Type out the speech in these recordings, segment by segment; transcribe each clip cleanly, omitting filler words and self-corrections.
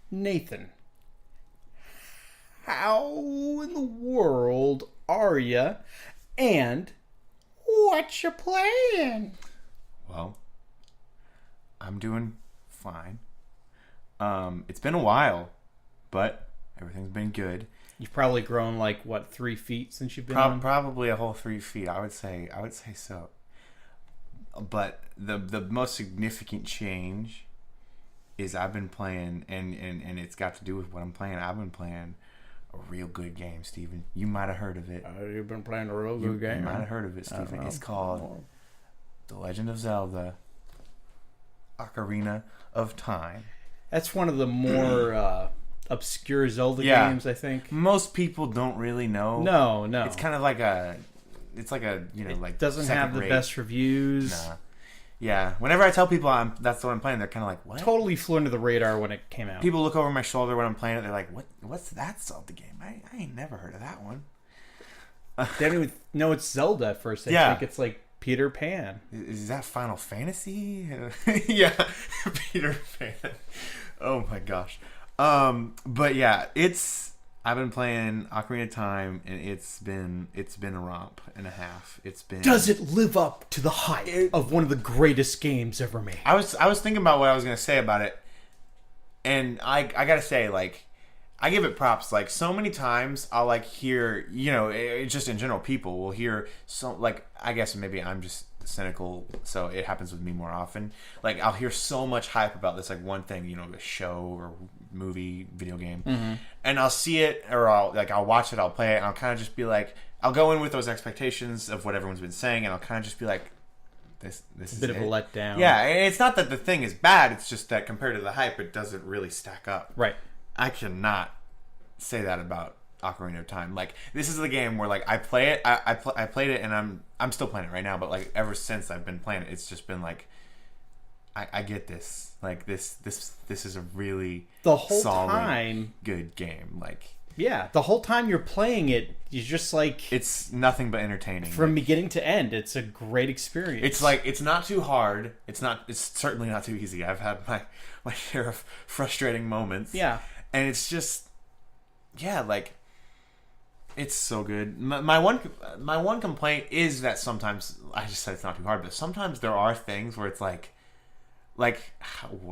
Nathan, how in the world are you? And what you playing? Well, I'm doing fine. It's been a while, but everything's been good. You've probably grown 3 feet since you've been on? Probably a whole 3 feet. I would say so. But the most significant change is I've been playing, and it's got to do with what I'm playing. I've been playing a real good game, Steven. You might have heard of it. You've been playing a real good game. You might have heard of it, Steven. It's called The Legend of Zelda: Ocarina of Time. That's one of the more obscure Zelda games, I think. Most people don't really know. No. It's kind of like a doesn't have the best reviews. Nah. Yeah. Whenever I tell people that's what I'm playing, they're kind of like, what? Totally flew under the radar when it came out. People look over my shoulder when I'm playing it. They're like, what's that Zelda game? I ain't never heard of that one. They don't even know it's Zelda at first. They think it's like Peter Pan. Is that Final Fantasy? Yeah. Peter Pan. Oh my gosh. But yeah, I've been playing Ocarina of Time, and it's been a romp and a half. Does it live up to the hype of one of the greatest games ever made? I was thinking about what I was gonna say about it, and I gotta say, I give it props. So many times I'll hear, it's just in general, people will hear I guess maybe I'm just cynical, so it happens with me more often. I'll hear so much hype about this one thing, a show or movie, video game, and I'll see it, or I'll watch it, I'll play it, and I'll kind of just be I'll go in with those expectations of what everyone's been saying, and I'll kind of just be this is a bit of a letdown. Yeah, and it's not that the thing is bad, it's just that compared to the hype, it doesn't really stack up. Right. I cannot say that about Ocarina of Time. This is the game where I play it, I played it, and I'm still playing it right now, but ever since I've been playing it, it's just been I get this. This is a really the whole solid, time good game. Yeah, the whole time you're playing it, you're just it's nothing but entertaining from beginning to end. It's a great experience. It's not too hard. It's certainly not too easy. I've had my share of frustrating moments. Yeah, and it's just it's so good. My one complaint is that sometimes, I just said it's not too hard, but sometimes there are things where it's what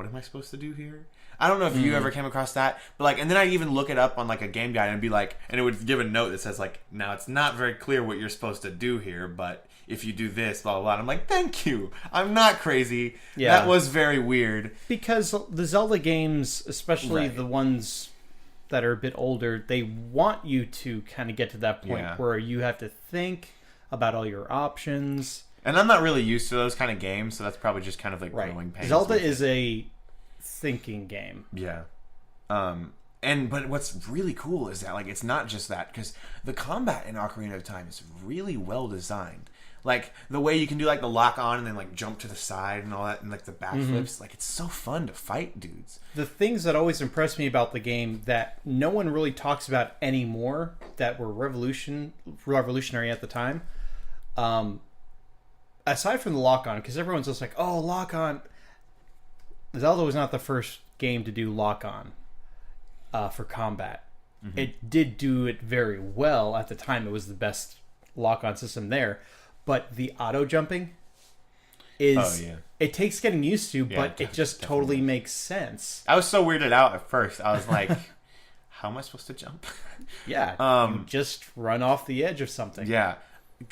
am I supposed to do here? I don't know if you ever came across that, but and then I even look it up on a game guide and be and it would give a note that says now it's not very clear what you're supposed to do here, but if you do this, blah blah blah. And I'm thank you. I'm not crazy. Yeah, that was very weird, because the Zelda games, especially the ones that are a bit older, they want you to kind of get to that point where you have to think about all your options. And I'm not really used to those kind of games, so that's probably just kind of growing pains. Zelda is a thinking game. Yeah. But what's really cool is that it's not just that, because the combat in Ocarina of Time is really well designed. The way you can do the lock on and then jump to the side and all that, and the backflips, it's so fun to fight dudes. The things that always impress me about the game that no one really talks about anymore, that were revolutionary at the time, aside from the lock on, because everyone's just oh, lock on. Zelda was not the first game to do lock on for combat. Mm-hmm. It did do it very well at the time. It was the best lock on system there. But the auto jumping it takes getting used to, but it just totally makes sense. I was so weirded out at first. I was how am I supposed to jump? Yeah, you just run off the edge of something. Yeah,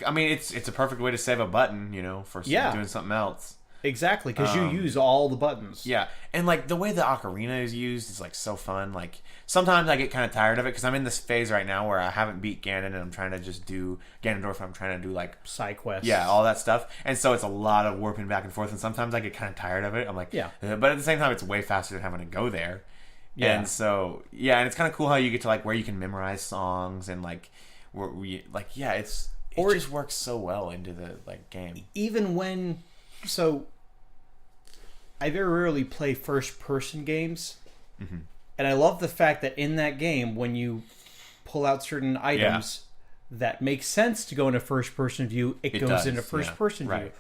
I mean it's a perfect way to save a button, for doing something else. Exactly, because you use all the buttons. Yeah, and the way the ocarina is used is so fun. Sometimes I get kind of tired of it, because I'm in this phase right now where I haven't beat Ganon, and I'm trying to just do Ganondorf. I'm trying to do side quests. Yeah, all that stuff, and so it's a lot of warping back and forth. And sometimes I get kind of tired of it. I'm yeah, but at the same time, it's way faster than having to go there. Yeah, and so and it's kind of cool how you get to where you can memorize songs and where we it just works so well into the game. Even when I very rarely play first-person games, and I love the fact that in that game, when you pull out certain items that make sense to go into first-person view, it goes into first-person view.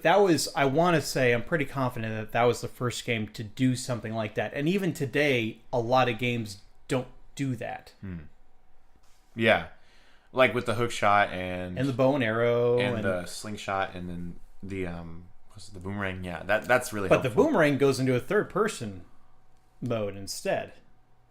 that was, I want to say, I'm pretty confident that that was the first game to do something like that. And even today, a lot of games don't do that. Yeah. Like with the hook shot And the bow and arrow. and the slingshot and then the what's it, the boomerang. Yeah, that's really But helpful. the boomerang goes into a third person mode instead,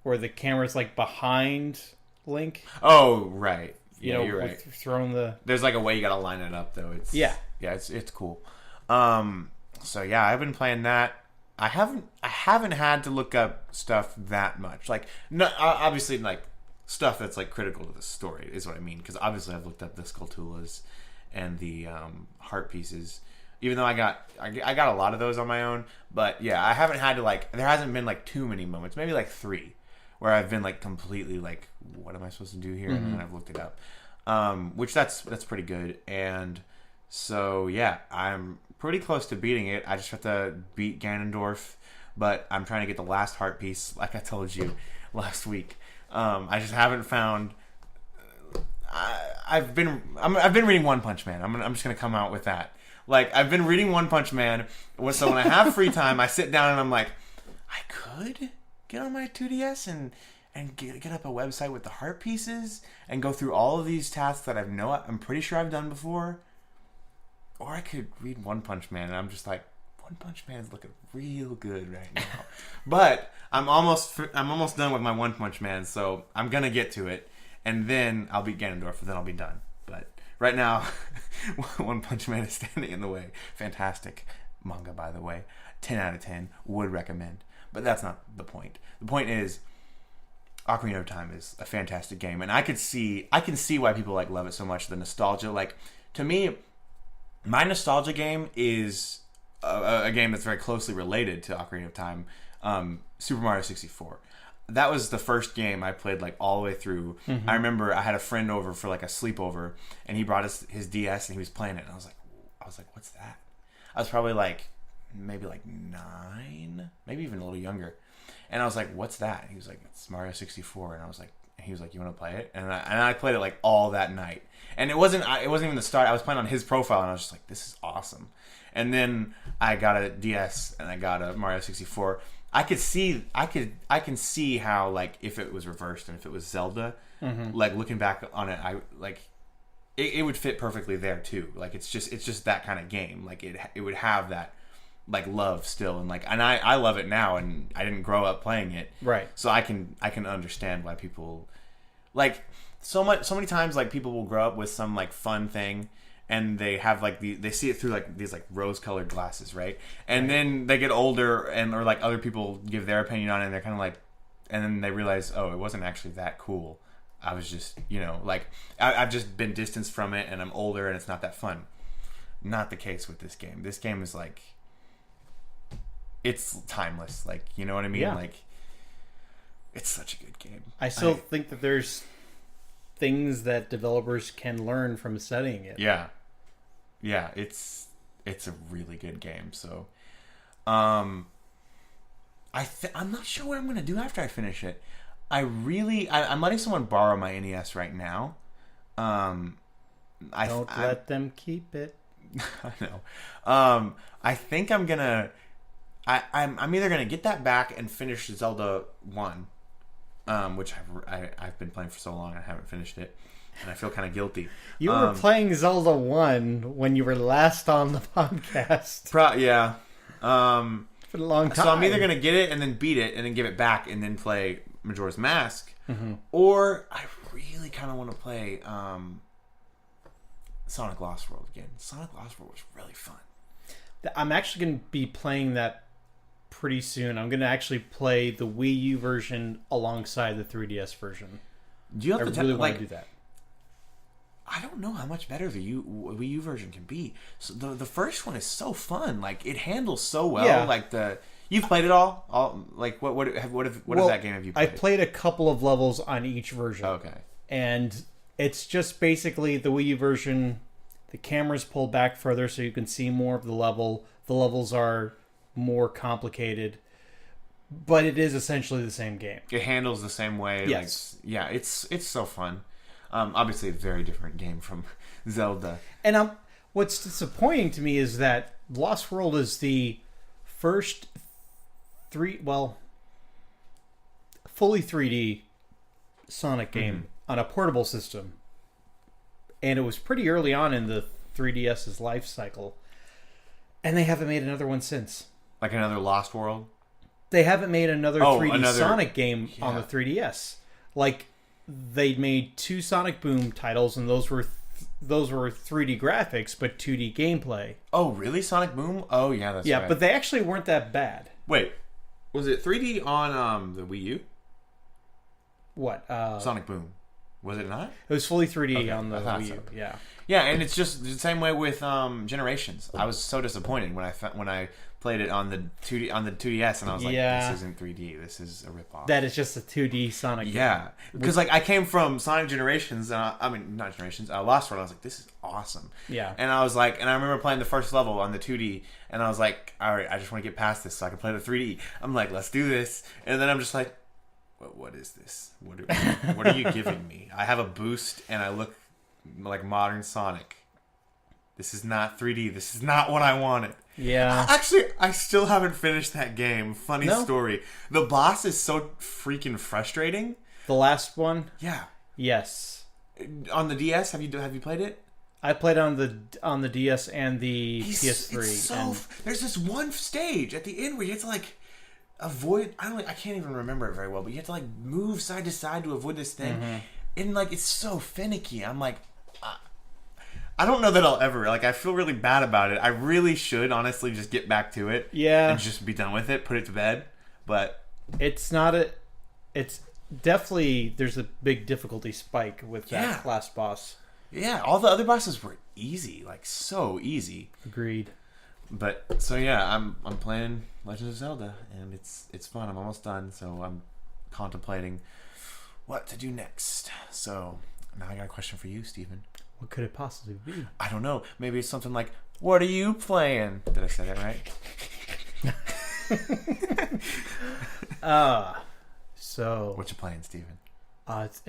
where the camera's like behind Link. Oh, right. You Yeah, know, you're right. throwing the There's like a way you gotta line it up though. Yeah. It's cool. So yeah, I've been playing that. I haven't had to look up stuff that much. Like, no, obviously, like stuff that's like critical to the story is what I mean. Because obviously, I've looked up the Skulltulas and the heart pieces. Even though I got a lot of those on my own, but yeah, I haven't had to like. There hasn't been like too many moments, maybe like 3, where I've been like completely like, what am I supposed to do here? And then I've looked it up, which that's pretty good. And so yeah, I'm pretty close to beating it. I just have to beat Ganondorf, but I'm trying to get the last heart piece, like I told you last week. I just haven't found. I've been reading One Punch Man. I'm just gonna come out with that. Like, I've been reading One Punch Man, so when I have free time, I sit down and I'm like, I could get on my 2DS and get up a website with the heart pieces and go through all of these tasks that I'm pretty sure I've done before. Or I could read One Punch Man, and I'm just like, One Punch Man's looking real good right now. But I'm almost done with my One Punch Man, so I'm gonna get to it, and then I'll beat Ganondorf, and then I'll be done. But right now, One Punch Man is standing in the way. Fantastic manga, by the way. 10 out of 10. Would recommend. But that's not the point. The point is, Ocarina of Time is a fantastic game, and I can see why people like love it so much. The nostalgia, like, to me, my nostalgia game is a game that's very closely related to Ocarina of Time, Super Mario 64. That was the first game I played like all the way through. I remember I had a friend over for like a sleepover, and he brought us his DS and he was playing it, and I was like, what's that? I was probably like maybe like 9, maybe even a little younger, and I was like, what's that? And he was like, it's Mario 64, and he was like, you want to play it? And I played it like all that night, and it wasn't even the start. I was playing on his profile, and I was just like, this is awesome. And then I got a DS and I got a Mario 64. I can see how, like, if it was reversed and if it was Zelda, like, looking back on it, I like it would fit perfectly there too. Like, it's just that kind of game. Like, it would have that like love still, and I love it now, and I didn't grow up playing it, right. So I can understand why people like so many times, like, people will grow up with some like fun thing, and they have like they see it through like these like rose-colored glasses, right? And then they get older, or like other people give their opinion on it, and they're kind of like, and then they realize, oh, it wasn't actually that cool. I was just, like, I've just been distanced from it, and I'm older, and it's not that fun. Not the case with this game. This game is like, it's timeless. Like, you know what I mean? Yeah. Like, it's such a good game. I still think that there's things that developers can learn from studying it. Yeah, it's a really good game. So, I'm not sure what I'm gonna do after I finish it. I'm letting someone borrow my NES right now. Don't let them keep it. I know. I think I'm gonna. I'm either gonna get that back and finish Zelda 1, which I've been playing for so long and I haven't finished it. And I feel kind of guilty. You were playing Zelda 1 when you were last on the podcast. Yeah. For a long time. So I'm either going to get it and then beat it and then give it back and then play Majora's Mask. Or I really kind of want to play Sonic Lost World again. Sonic Lost World was really fun. I'm actually going to be playing that pretty soon. I'm going to actually play the Wii U version alongside the 3DS version. Do you have I really want to do that. I don't know how much better the Wii U version can be. So the first one is so fun. Like, it handles so well. Yeah. Like, you've played it all. Like, what of that game have you played? I played a couple of levels on each version. Okay. And it's just basically the Wii U version. The camera's pulled back further so you can see more of the level. The levels are more complicated, but it is essentially the same game. It handles the same way. Yes. Like, yeah, it's so fun. Obviously a very different game from Zelda. And What's disappointing to me is that Lost World is the first fully 3D Sonic game on a portable system. And it was pretty early on in the 3DS's life cycle. And they haven't made another one since. Like another Lost World? They haven't made another 3D another... Sonic game on the 3DS. Like, they made 2 Sonic Boom titles, and those were 3D graphics, but 2D gameplay. Oh, really? Sonic Boom? Oh, yeah, that's right. Yeah, but they actually weren't that bad. Wait, was it 3D on the Wii U? What? Sonic Boom. Was it not? It was fully 3D on the I thought Wii U. so. Yeah. Yeah, and it's just the same way with Generations. I was so disappointed when I played it on the 2DS, and I was like, this isn't 3D. This is a ripoff. That is just a 2D Sonic. Yeah, because like I came from Sonic Generations, not Generations, Lost World. I was like, this is awesome. Yeah. And I was like, and I remember playing the first level on the 2D, and I was like, all right, I just want to get past this so I can play the 3D. I'm like, let's do this. And then I'm just like, what is this? What are you giving me? I have a boost, and I look like modern Sonic. This is not 3D. This is not what I wanted. Yeah. Actually, I still haven't finished that game. Funny story. The boss is so freaking frustrating. The last one? Yeah. Yes. On the DS, have you played it? I played on the DS and the PS3. There's this one stage at the end where you have to like avoid. I can't even remember it very well, but you have to like move side to side to avoid this thing, and like it's so finicky. I'm like, I don't know that I'll ever like. I feel really bad about it. I really should honestly just get back to it, and just be done with it, put it to bed. But it's not a. It's definitely there's a big difficulty spike with that last boss. Yeah, all the other bosses were easy, like so easy. Agreed. But so yeah, I'm playing Legend of Zelda, and it's fun. I'm almost done, so I'm contemplating what to do next. So now I got a question for you, Steven. What could it possibly be? I don't know. Maybe it's something like, "What are you playing?" Did I say that right? So what you playing, Steven? It's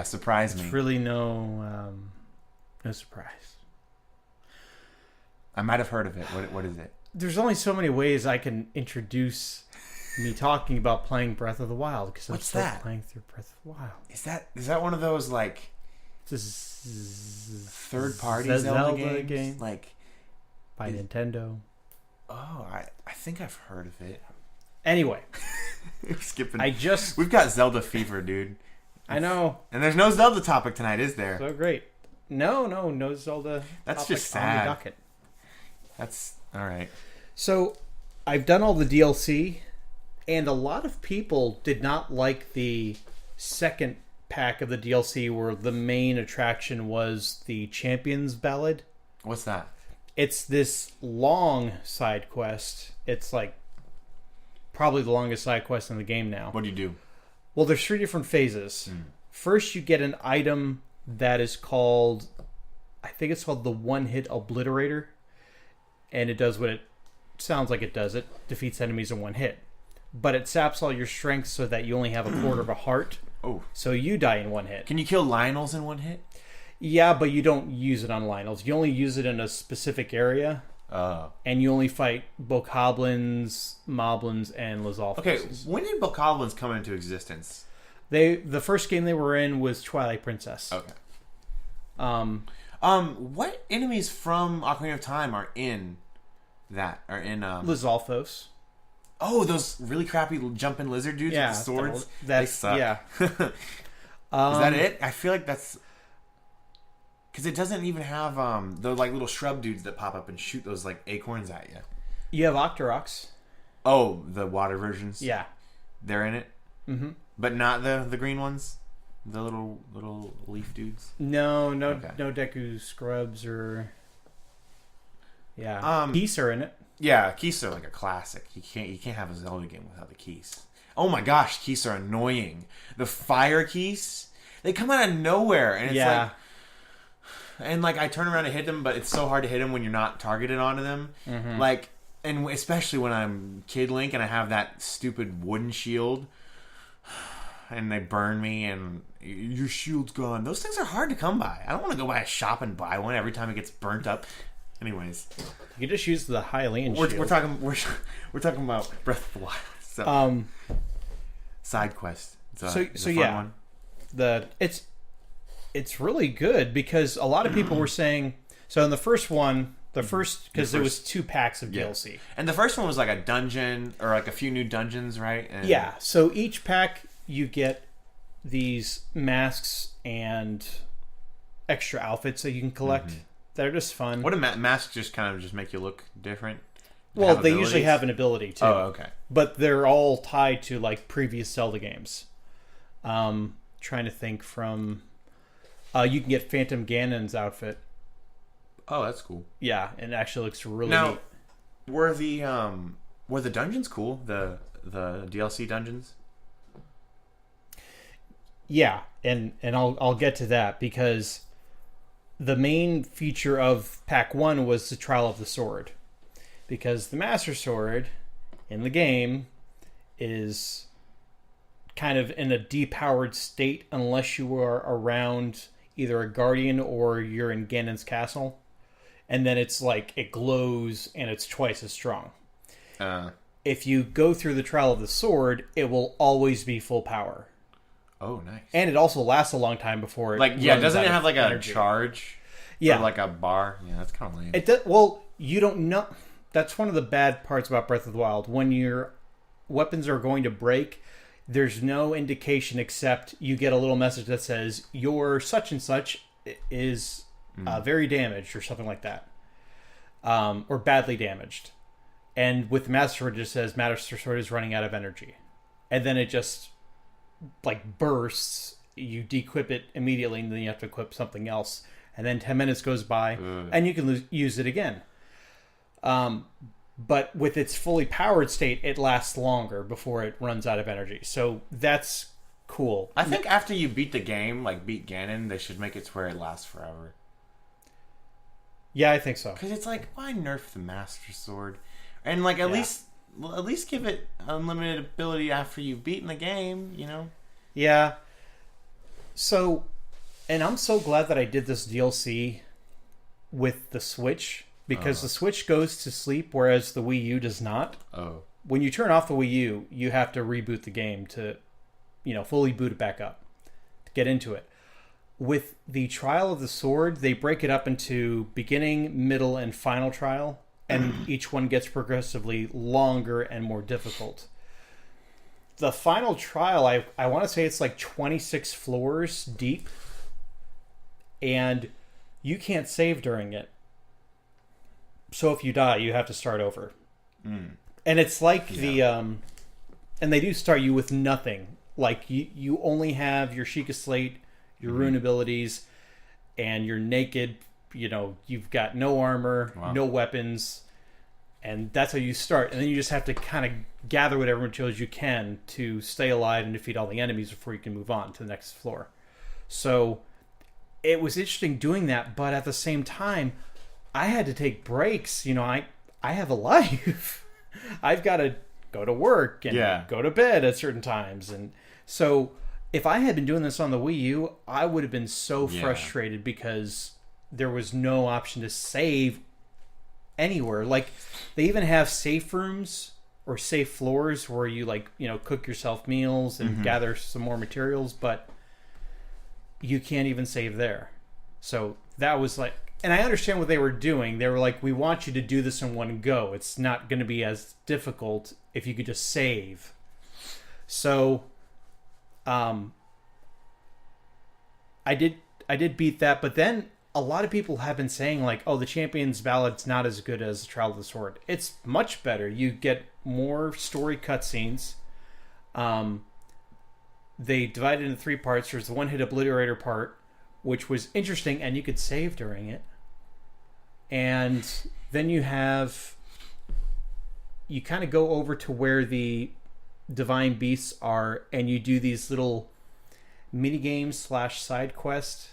surprise me. It's really no surprise. I might have heard of it. What is it? There's only so many ways I can introduce me talking about playing Breath of the Wild because I'm still playing through Breath of the Wild. Is that one of those like third-party Zelda games? Like by Nintendo. Oh, I think I've heard of it. Anyway, skipping. We've got Zelda fever, dude. I know. And there's no Zelda topic tonight, is there? So great. No Zelda. That's just sad. On the docket. That's all right. So, I've done all the DLC, and a lot of people did not like the second pack of the DLC where the main attraction was the Champions Ballad. What's that? It's this long side quest. It's like probably the longest side quest in the game now. What do you do? Well, there's 3 different phases. First, you get an item that is called, I think it's called the One-Hit Obliterator. And it does what it sounds like it does. It defeats enemies in one hit. But it saps all your strength so that you only have a quarter of a heart. Oh. So you die in one hit. Can you kill Lionels in one hit? Yeah, but you don't use it on Lionels. You only use it in a specific area. And you only fight Bokoblins, Moblins, and Lizalfos. Okay, when did Bokoblins come into existence? The first game they were in was Twilight Princess. Okay. What enemies from Ocarina of Time are in that? Are in Lizalfos. Oh, those really crappy jumping lizard dudes with the swords. They suck. Yeah. Is that it? I feel like that's because it doesn't even have the like little shrub dudes that pop up and shoot those like acorns at you. You have Octoroks. Oh, the water versions. Yeah, they're in it. Mm-hmm. But not the green ones. The little leaf dudes. No Deku Scrubs or Keys are in it. Yeah, Keys are like a classic. You can't have a Zelda game without the Keys. Oh my gosh, Keys are annoying. The fire Keys, they come out of nowhere, and it's like I turn around to hit them, but it's so hard to hit them when you're not targeted onto them. Mm-hmm. Like, and especially when I'm Kid Link and I have that stupid wooden shield. and they burn me, and your shield's gone. Those things are hard to come by. I don't want to go by a shop and buy one every time it gets burnt up. Anyways, You could just use the Hylian we're shield. we're talking about Breath of the Wild. So, side quest. It's a fun yeah. one. It's really good because a lot of people were saying, so in the first one, because there was 2 packs of DLC. And the first one was like a dungeon or like a few new dungeons, right? And Yeah, so each pack you get these masks and extra outfits that you can collect that are just fun. What do masks just kind of just make you look different? Well, they usually have an ability too. Oh, okay. But they're all tied to like previous Zelda games. Trying to think from you can get Phantom Ganon's outfit. Oh, that's cool. Yeah, and it actually looks really Now, neat. were the dungeons cool? The DLC dungeons? Yeah, and I'll get to that because the main feature of Pack 1 was the Trial of the Sword. Because the Master Sword in the game is kind of in a depowered state unless you are around either a guardian or you're in Ganon's castle. And then it's like it glows and it's twice as strong. If you go through the Trial of the Sword, it will always be full power. Oh, nice. And it also lasts a long time before it doesn't it out have of like energy. a charge? Yeah. Or like a bar? Yeah, that's kind of lame. It does, well, you don't know. That's one of the bad parts about Breath of the Wild. When your weapons are going to break, there's no indication except you get a little message that says your such and such is very damaged or something like that, or badly damaged. And with the Master Sword, it just says Master Sword is running out of energy, and then it just like bursts. You de-equip it immediately, and then you have to equip something else. And then 10 minutes goes by, and you can use it again. But with its fully powered state, it lasts longer before it runs out of energy. So that's cool. I think after you beat the game, like beat Ganon, they should make it to where it lasts forever. Yeah, I think so. Because it's like, why nerf the Master Sword? And like at least give it unlimited ability after you've beaten the game, you know? Yeah. So, and I'm so glad that I did this DLC with the Switch, because the Switch goes to sleep, whereas the Wii U does not. Oh. When you turn off the Wii U, you have to reboot the game to, fully boot it back up to get into it. With the Trial of the Sword, they break it up into beginning, middle, and final trial, and each one gets progressively longer and more difficult. The final trial, I want to say it's like 26 floors deep, and you can't save during it. So if you die, you have to start over. And it's like and they do start you with nothing. Like you only have your Sheikah Slate, your rune abilities, and you're naked. You've got no armor, no weapons, and that's how you start. And then you just have to kind of gather whatever materials you can to stay alive and defeat all the enemies before you can move on to the next floor. So it was interesting doing that, but at the same time, I had to take breaks. I have a life. I've got to go to work and go to bed at certain times. And so if I had been doing this on the Wii U, I would have been so frustrated because there was no option to save anywhere. Like, they even have safe rooms or safe floors where you cook yourself meals and gather some more materials, but you can't even save there. So that was like, and I understand what they were doing. They were like, we want you to do this in one go. It's not going to be as difficult if you could just save. So, I did beat that, but then a lot of people have been saying like, oh, the Champion's Ballad's not as good as the Trial of the Sword. It's much better. You get more story cutscenes. They divided into 3 parts. There's the one-hit obliterator part, which was interesting, and you could save during it. And then you kind of go over to where the divine beasts are, and you do these little mini games / side quest.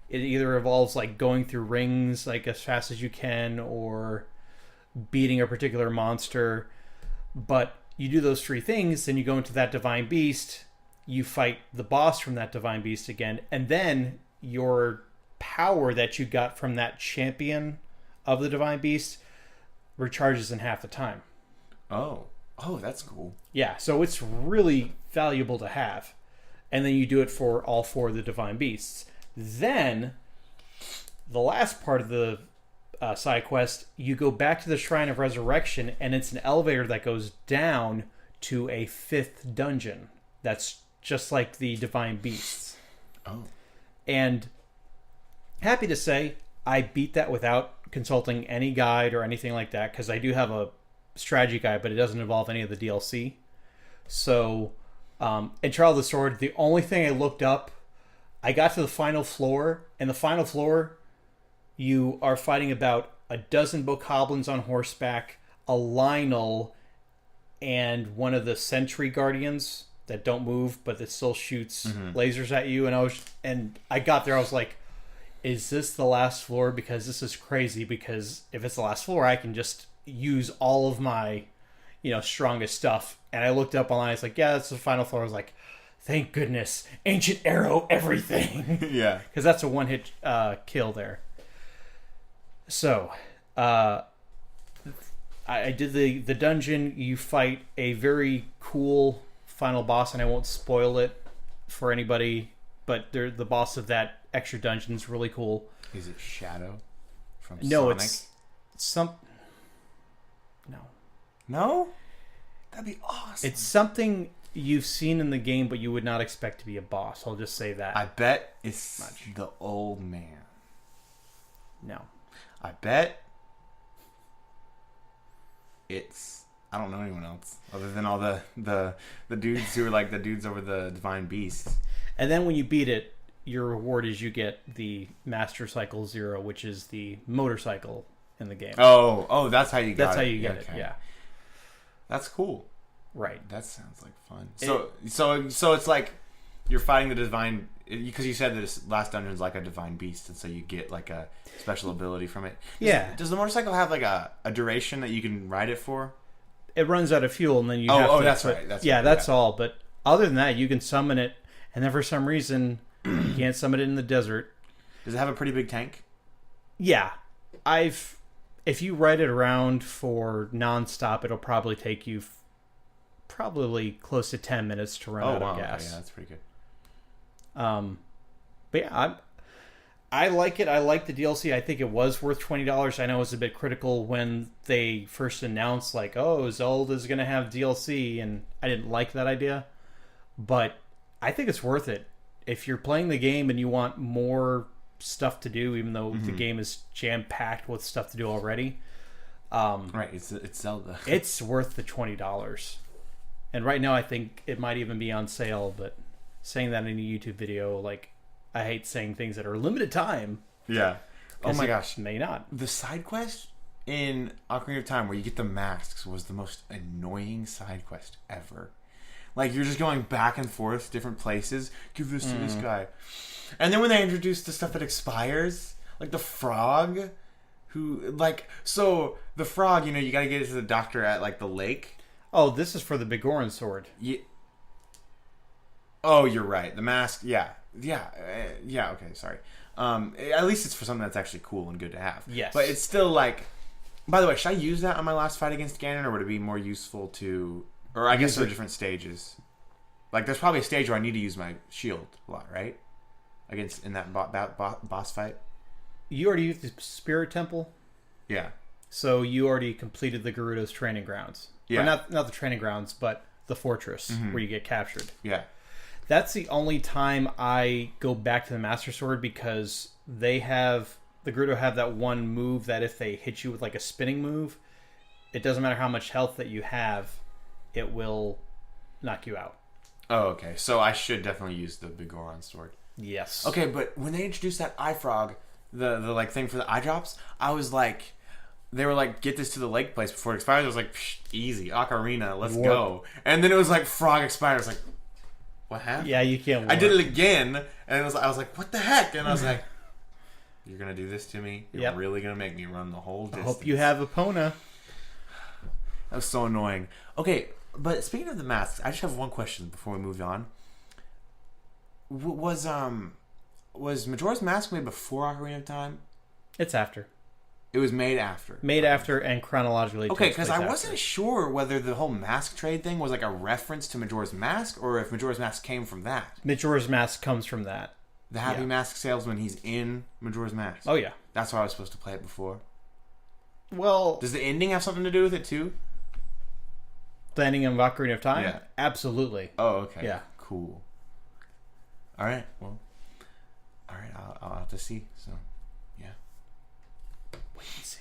It either involves like going through rings like as fast as you can, or beating a particular monster. But you do those 3 things, then you go into that divine beast. you fight the boss from that Divine Beast again, and then your power that you got from that champion of the Divine Beast recharges in half the time. Oh, that's cool. Yeah, so it's really valuable to have. And then you do it for all 4 of the Divine Beasts. Then, the last part of the side quest, you go back to the Shrine of Resurrection, and it's an elevator that goes down to a 5th dungeon. That's just like the Divine Beasts. Oh. And happy to say, I beat that without consulting any guide or anything like that, because I do have a strategy guide, but it doesn't involve any of the DLC. So, in Trial of the Sword, the only thing I looked up, I got to the final floor, and the final floor, you are fighting about a dozen bokoblins on horseback, a Lionel, and one of the Sentry Guardians that don't move, but that still shoots lasers at you. And I got there, I was like, is this the last floor? Because this is crazy, because if it's the last floor, I can just use all of my, strongest stuff. And I looked up online, it's like, yeah, that's the final floor. I was like, thank goodness, Ancient Arrow everything. Yeah. Because that's a one-hit kill there. So, I did the dungeon. You fight a very cool final boss, and I won't spoil it for anybody, but the boss of that extra dungeon is really cool. Is it Shadow from No, Sonic? it's some... No. No? That'd be awesome. It's something you've seen in the game, but you would not expect to be a boss. I'll just say that. I bet it's the old man. No. I bet it's... I don't know anyone else other than all the dudes who are like the dudes over the Divine Beast. And then when you beat it, your reward is you get the Master Cycle Zero, which is the motorcycle in the game. Oh, that's how you got it. That's how you get it, Okay. yeah. That's cool. Right. That sounds like fun. So it's like you're fighting the divine, because you said that this last dungeon is like a divine beast, and so you get like a special ability from it. Does the motorcycle have like a duration that you can ride it for? It runs out of fuel, and then you have to... that's right. That's all. But other than that, you can summon it, and then for some reason, you can't summon it in the desert. Does it have a pretty big tank? Yeah. If you ride it around for nonstop, it'll probably take you probably close to 10 minutes to run out of gas. Okay, yeah, that's pretty good. But yeah, I like it. I like the DLC. I think it was worth $20. I know it was a bit critical when they first announced, like, oh, Zelda's going to have DLC, and I didn't like that idea. But I think it's worth it. If you're playing the game and you want more stuff to do, even though the game is jam-packed with stuff to do already. Right, it's Zelda. It's worth the $20. And right now I think it might even be on sale, but saying that in a YouTube video, like, I hate saying things that are limited time. Yeah. Oh my gosh. May not. The side quest in Ocarina of Time where you get the masks was the most annoying side quest ever. Like, you're just going back and forth, different places. Give this to this guy. And then when they introduced the stuff that expires, like the frog, so the frog, you got to get it to the doctor at, like, the lake. Oh, this is for the Bigoran sword. Yeah. Oh, you're right. The mask, yeah. Okay, sorry. At least it's for something that's actually cool and good to have. Yes. But it's still like... By the way, should I use that on my last fight against Ganon, or would it be more useful to... Or I guess there are different stages. Like, there's probably a stage where I need to use my shield a lot, right? In that boss fight? You already used the Spirit Temple? Yeah. So you already completed the Gerudo's training grounds. Yeah. Or not the training grounds, but the fortress where you get captured. Yeah. That's the only time I go back to the Master Sword, because the Gerudo have that one move that if they hit you with like a spinning move, it doesn't matter how much health that you have, it will knock you out. Oh, okay. So I should definitely use the Bigoran sword. Yes. Okay, but when they introduced that eye frog, the like thing for the eye drops, I was like, they were like, get this to the lake place before it expires. I was like, easy, Ocarina, let's go. And then it was like, frog expired. I was like, what happened? Yeah, you can't warp. I did it again, and I was like, what the heck? And I was like, you're going to do this to me? You're really going to make me run the whole distance? I hope you have Epona. That was so annoying. Okay, but speaking of the masks, I just have one question before we move on. was Majora's Mask made before Ocarina of Time? It's after. It was made after. Made after and chronologically. Okay, because I after. wasn't sure whether the whole mask trade thing was like a reference to Majora's Mask or if Majora's Mask came from that. Majora's Mask comes from that. The Happy Mask salesman, he's in Majora's Mask. Oh, yeah. That's why I was supposed to play it before. Well... Does the ending have something to do with it, too? The ending of Ocarina of Time? Yeah. Absolutely. Oh, okay. Yeah. Cool. All right. Well, all right. I'll have to see. So, yeah. Wait and see.